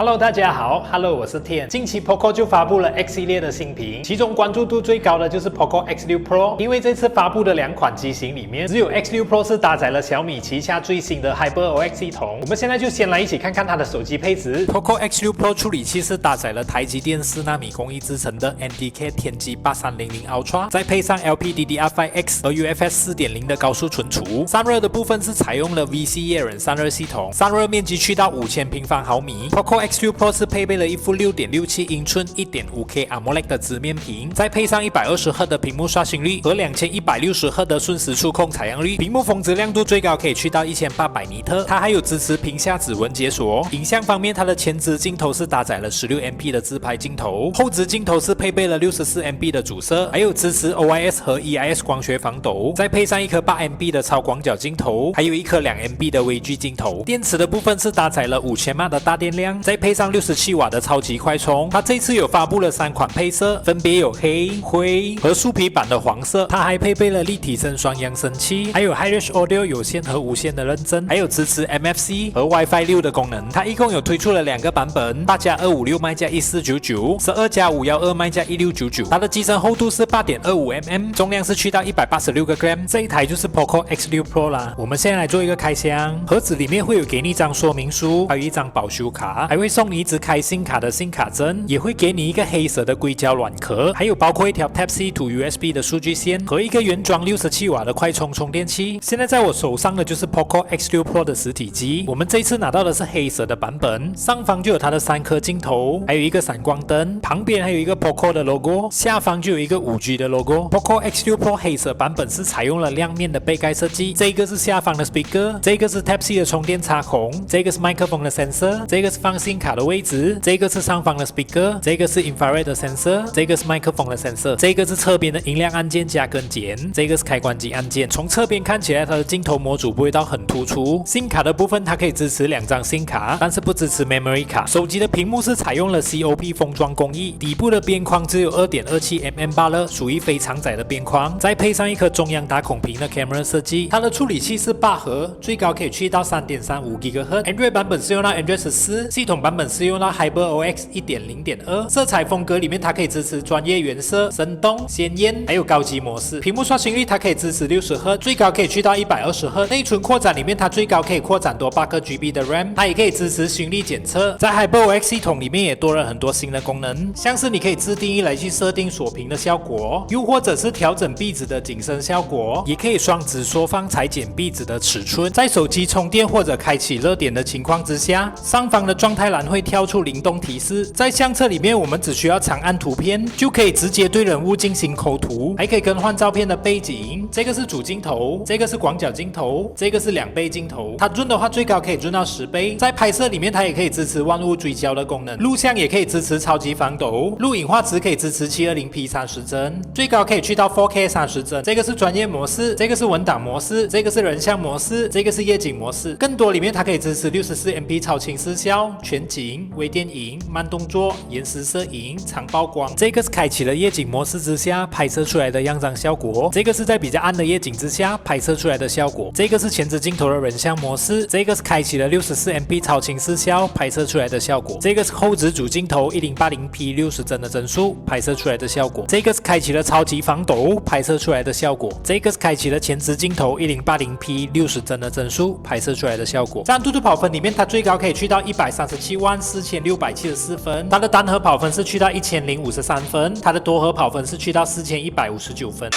Hello， 大家好 ，Hello， 我是天。近期 Poco 就发布了 X 系列的新屏，其中关注度最高的就是 Poco X6 Pro， 因为这次发布的两款机型里面，只有 X6 Pro 是搭载了小米旗下最新的 HyperOS 系统。我们现在就先来一起看看它的手机配置。Poco X6 Pro 处理器是搭载了台积电4纳米工艺制成的 NDK 天玑8300 Ultra， 再配上 LPDDR5X 和 UFS 4.0 的高速存储。散热的部分是采用了 VC 液冷散热系统，散热面积去到5000平方毫米。Poco X6 Pro 是配备了一副 6.67 英寸 1.5K AMOLED 的直面屏，再配上120赫的屏幕刷新率和2160赫的瞬时触控采样率，屏幕峰值亮度最高可以去到1800尼特。它还有支持屏下指纹解锁。影像方面，它的前置镜头是搭载了 16MP 的自拍镜头，后置镜头是配备了 64MP 的主摄，还有支持 OIS 和 EIS 光学防抖，再配上一颗 8MP 的超广角镜头，还有一颗 2MP 的微距镜头。电池的部分是搭载了5000瓦的大电量，再配上67瓦的超级快充。它这次有发布了3款配色，分别有黑、灰和树皮版的黄色。它还配备了立体声双扬声器，还有 HiRes Audio 有线和无线的认证，还有支持 MFC 和 WiFi 6的功能。它一共有推出了2个版本，8+256麦加1499，12+512麦加1699。它的机身厚度是 8.25mm， 重量是去到186个 gram。这一台就是 Poco X6 Pro 啦。我们现在来做一个开箱，盒子里面会有给你一张说明书，还有一张保修卡，还会送你一支开SIM卡的SIM卡针，也会给你一个黑色的硅胶软壳，还有包括一条 Type-C to USB 的数据线和一个原装67瓦的快充充电器。现在在我手上的就是 Poco X6 Pro 的实体机，我们这次拿到的是黑色的版本，上方就有它的3颗镜头，还有一个闪光灯，旁边还有一个 Poco 的 logo， 下方就有一个5G 的 logo。Poco X6 Pro 黑色版本是采用了亮面的背盖设计，这个是下方的 speaker， 这个是 Type-C 的充电插孔，这个是麦克风的 sensor， 这个是放SIM卡的位置，这个是上方的 speaker， 这个是 infrared 的 sensor， 这个是麦克风的 sensor， 这个是侧边的音量按键加跟减，这个是开关机按键。从侧边看起来，它的镜头模组不会到很突出。SIM 卡的部分，它可以支持2张SIM卡，但是不支持 memory 卡。手机的屏幕是采用了 COP 封装工艺，底部的边框只有 2.27mm 罢了，属于非常窄的边框。再配上一颗中央打孔屏的 camera 设计。它的处理器是8核，最高可以去到 3.35 GHz。Android 版本是用到 Android 14，系统版本是用到 HyperOS 1.0.2。色彩风格里面，它可以支持专业原色、生动、鲜艳，还有高级模式。屏幕刷新率它可以支持60赫，最高可以去到120赫。内存扩展里面，它最高可以扩展多8个 GB 的 RAM， 它也可以支持心率检测。在 HyperOS 系统里面也多了很多新的功能，像是你可以自定义来去设定锁屏的效果，又或者是调整壁纸的景深效果，也可以双指缩放裁剪壁纸的尺寸。在手机充电或者开启热点的情况之下，上方的状态栏会跳出灵动提示。在相册里面，我们只需要长按图片就可以直接对人物进行抠图，还可以更换照片的背景。这个是主镜头，这个是广角镜头，这个是2倍镜头。它润的话最高可以润到10倍。在拍摄里面，它也可以支持万物追焦的功能。录像也可以支持超级防抖，录影画质可以支持 720p 30帧，最高可以去到 4K 30帧。这个是专业模式，这个是文档模式，这个是人像模式，这个是夜景模式。更多里面它可以支持 64MP 超清视效、全景、微电影、慢动作、延时摄影、长曝光。这个是开启了夜景模式之下拍摄出来的样张效果，这个是在比较暗的夜景之下拍摄出来的效果。这个是前置镜头的人像模式，这个是开启了 64MP 超清视效拍摄出来的效果。这个是后置主镜头 1080p 60帧的帧数拍摄出来的效果。这个是开启了超级防抖拍摄出来的效果。这个是开启了前置镜头 1080p 60帧的帧数拍摄出来的效果。在ANTUTU跑分里面，它最高可以去到1374674分，它的单核跑分是去到1053分，它的多核跑分是去到4159分。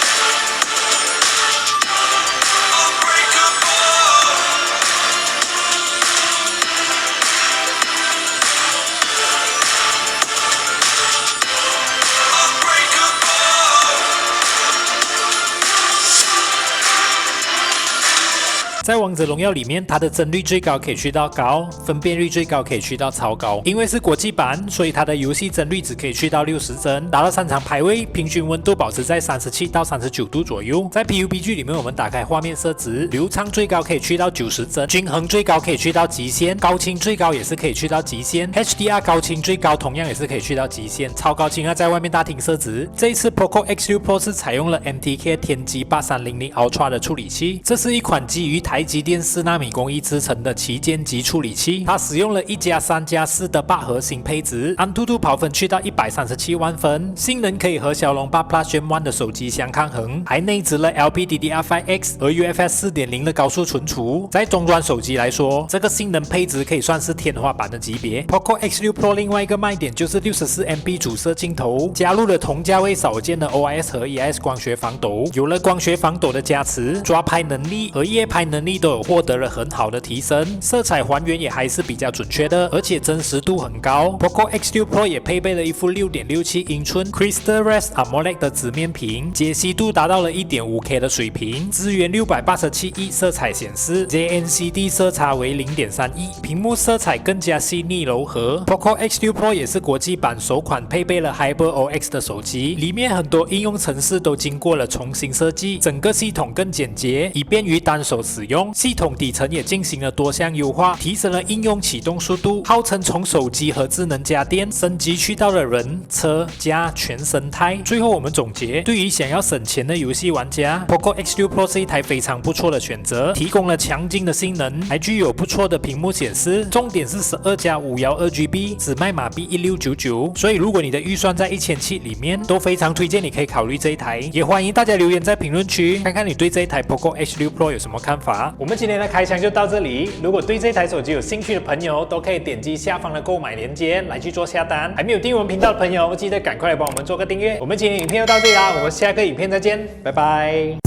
在王者荣耀里面，它的帧率最高可以去到高，分辨率最高可以去到超高。因为是国际版，所以它的游戏帧率只可以去到60帧。打了3场排位，平均温度保持在37到39度左右。在 PUBG 里面，我们打开画面设置，流畅最高可以去到90帧，均衡最高可以去到极限，高清最高也是可以去到极限 ，HDR 高清最高同样也是可以去到极限。超高清在外面大厅设置。这一次 Poco X6 Pro 是采用了 MTK 天玑8300 Ultra 的处理器，这是一款基于台台积电4纳米工艺制成的旗舰级处理器，它使用了1+3+4的8核心配置，安兔兔跑分去到137万分，性能可以和骁龙8 Plus Gen 1的手机相抗衡，还内置了 LPDDR5X 和 UFS 4.0的高速存储。在中端手机来说，这个性能配置可以算是天花板的级别。Poco X6 Pro 另外一个卖点就是64MP 主摄镜头，加入了同价位少见的 OIS 和 EIS 光学防抖，有了光学防抖的加持，抓拍能力和夜拍能力都有获得了很好的提升，色彩还原也还是比较准确的，而且真实度很高。Poco X6 Pro 也配备了一副6.67英寸 Crystal Rest AMOLED 的直面屏，解析度达到了 1.5K 的水平，支援687亿色彩显示 ，JNCD 色差为0.3亿，屏幕色彩更加细腻柔和。Poco X6 Pro 也是国际版首款配备了 HyperOX 的手机，里面很多应用程式都经过了重新设计，整个系统更简洁，以便于单手使用。系统底层也进行了多项优化，提升了应用启动速度，号称从手机和智能家电升级去到了人、车、家全生态。最后我们总结，对于想要省钱的游戏玩家 ，Poco X6 Pro 是一台非常不错的选择，提供了强劲的性能，还具有不错的屏幕显示，重点是12+512GB，只卖马币1699，所以如果你的预算在1700里面，都非常推荐你可以考虑这一台。也欢迎大家留言在评论区，看看你对这一台 Poco X6 Pro 有什么看法。我们今天的开箱就到这里，如果对这台手机有兴趣的朋友，都可以点击下方的购买链接来去做下单。还没有订阅我们频道的朋友，记得赶快来帮我们做个订阅。我们今天影片就到这里啦，我们下个影片再见，拜拜。